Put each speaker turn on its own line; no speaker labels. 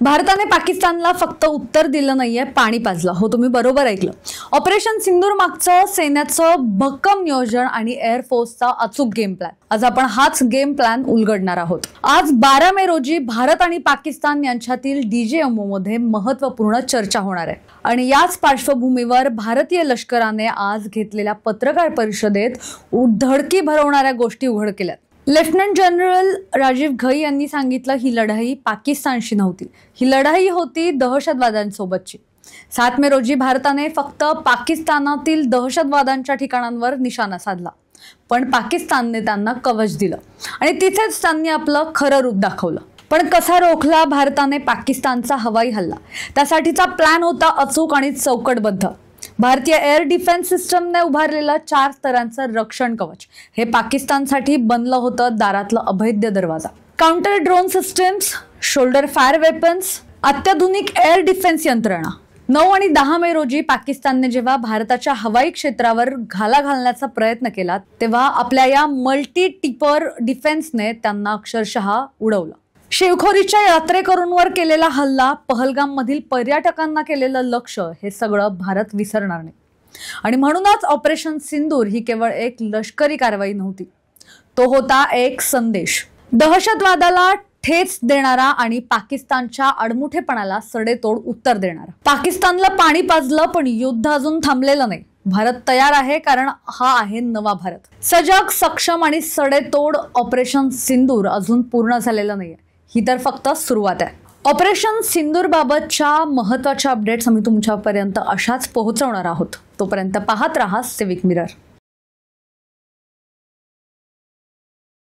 भारताने पाकिस्तानला फक्त उत्तर दिलं नाहीये, पाणी पाजलं. हो, तुम्ही बरोबर ऐकलं. ऑपरेशन सिंदूर मागचं सेनेचं भक्कम नियोजन आणि एअरफोर्सचा अचूक गेम प्लॅन. आज आपण हाच गेम प्लॅन उलगडणार आहोत. आज 12 मे रोजी भारत आणि पाकिस्तान यांच्यातील डीजेएमओ मध्ये महत्त्वपूर्ण चर्चा होणार आहे आणि याच पार्श्वभूमीवर भारतीय लष्कराने आज घेतलेल्या पत्रकार परिषदेत धडकी भरवणाऱ्या गोष्टी उघड केल्यात. लेफ्टनंट जनरल राजीव घई यांनी सांगितलं, ही लढाई पाकिस्तानशी नव्हती, ही लढाई होती दहशतवाद्यांसोबतची. 7 मे रोजी भारताने फक्त पाकिस्तानातील दहशतवादांच्या ठिकाणांवर निशाणा साधला, पण पाकिस्तानने त्यांना कवच दिलं आणि तिथेच त्यांनी आपलं खरं रूप दाखवलं. पण कसा रोखला भारताने पाकिस्तानचा हवाई हल्ला? त्यासाठीचा प्लॅन होता अचूक आणि चौकटबद्ध. भारतीय एअर डिफेन्स सिस्टमने उभारलेलं 4 स्तरांचं रक्षण कवच हे पाकिस्तानसाठी बनलं होतं दारातलं अभेद्य दरवाजा. Counter drone systems, shoulder fire weapons, अत्याधुनिक एअर डिफेन्स यंत्रणा. 9 आणि 10 मे रोजी पाकिस्तानने जेव्हा भारताच्या हवाई क्षेत्रावर घाला घालण्याचा प्रयत्न केला, तेव्हा आपल्या या मल्टी टिपर डिफेन्सने त्यांना अक्षरशः उडवलं. शिवखोरीच्या यात्रेकरूंवर केलेला हल्ला, पहलगाम मधील पर्यटकांना केलेलं लक्ष, हे सगळं भारत विसरणार नाही. आणि म्हणूनच ऑपरेशन सिंदूर ही केवळ एक लष्करी कारवाई नव्हती, तो होता एक संदेश. दहशतवादाला ठेच देणारा आणि पाकिस्तानच्या आडमुठेपणाला सडेतोड उत्तर देणारा. पाकिस्तानला पाणी पाजलं, पण युद्ध अजून थांबलेलं नाही. भारत तयार आहे, कारण हा आहे नवा भारत. सजग, सक्षम आणि सडेतोड. ऑपरेशन सिंदूर अजून पूर्ण झालेलं नाहीये, ही तर फक्त सुरुवात आहे. ऑपरेशन सिंदूर बाबतच्या महत्त्वाच्या अपडेट्स आम्ही तुमच्यापर्यंत अशाच पोहोचवणार आहोत. तोपर्यंत पाहत राहा सिविक मिरर.